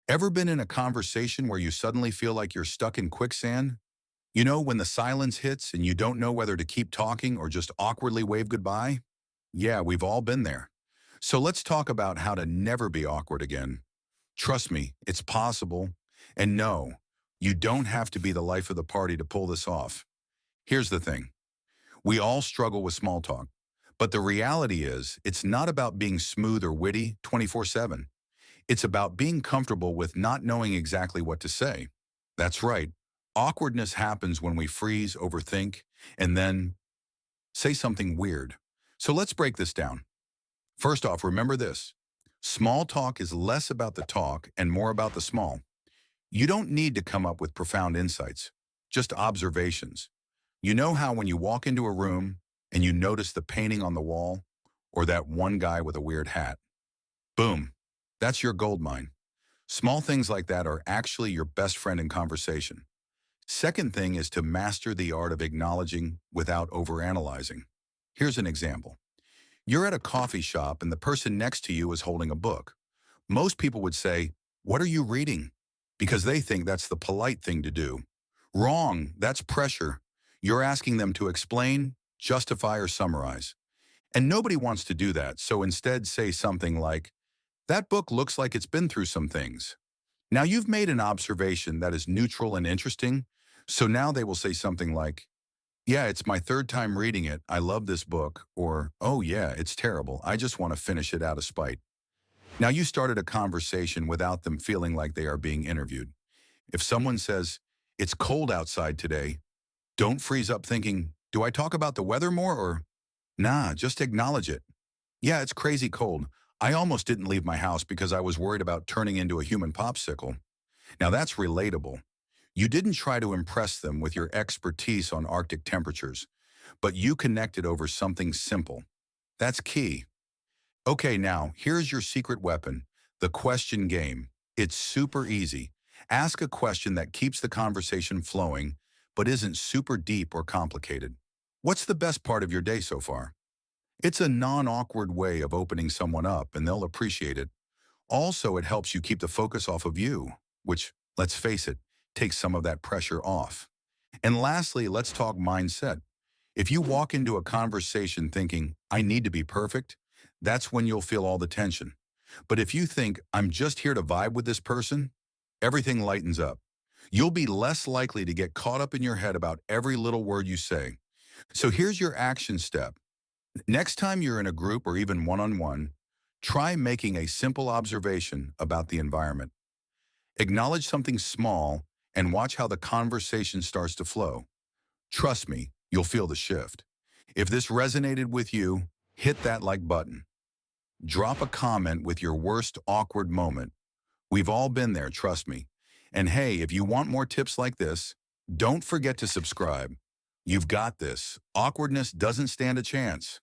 Ever been in a conversation where you suddenly feel like you're stuck in quicksand? You know, when the silence hits and you don't know whether to keep talking or just awkwardly wave goodbye? Yeah, we've all been there. So let's talk about how to never be awkward again. Trust me, it's possible. And no, you don't have to be the life of the party to pull this off. Here's the thing. We all struggle with small talk. But the reality is, it's not about being smooth or witty 24/7. It's about being comfortable with not knowing exactly what to say. That's right. Awkwardness happens when we freeze, overthink, and then say something weird. So let's break this down. First off, remember this. Small talk is less about the talk and more about the small. You don't need to come up with profound insights, just observations. You know how when you walk into a room and you notice the painting on the wall or that one guy with a weird hat? Boom. That's your gold mine. Small things like that are actually your best friend in conversation. Second thing is to master the art of acknowledging without overanalyzing. Here's an example. You're at a coffee shop and the person next to you is holding a book. Most people would say, "What are you reading?" Because they think that's the polite thing to do. Wrong, that's pressure. You're asking them to explain, justify, or summarize. And nobody wants to do that, so instead say something like, "That book looks like it's been through some things." Now you've made an observation that is neutral and interesting, so now they will say something like, "Yeah, it's my third time reading it. I love this book." Or, "Oh yeah, it's terrible. I just want to finish it out of spite." Now you started a conversation without them feeling like they are being interviewed. If someone says, "It's cold outside today," don't freeze up thinking, "Do I talk about the weather more?" Or, "Nah, just acknowledge it. Yeah, it's crazy cold. I almost didn't leave my house because I was worried about turning into a human popsicle." Now that's relatable. You didn't try to impress them with your expertise on Arctic temperatures, but you connected over something simple. That's key. Okay, now here's your secret weapon, the question game. It's super easy. Ask a question that keeps the conversation flowing, but isn't super deep or complicated. What's the best part of your day so far? It's a non-awkward way of opening someone up and they'll appreciate it. Also, it helps you keep the focus off of you, which, let's face it, takes some of that pressure off. And lastly, let's talk mindset. If you walk into a conversation thinking, "I need to be perfect," that's when you'll feel all the tension. But if you think, "I'm just here to vibe with this person," everything lightens up. You'll be less likely to get caught up in your head about every little word you say. So here's your action step. Next time you're in a group or even one-on-one, try making a simple observation about the environment. Acknowledge something small and watch how the conversation starts to flow. Trust me, you'll feel the shift. If this resonated with you, hit that like button. Drop a comment with your worst awkward moment. We've all been there, trust me. And hey, if you want more tips like this, don't forget to subscribe. You've got this. Awkwardness doesn't stand a chance.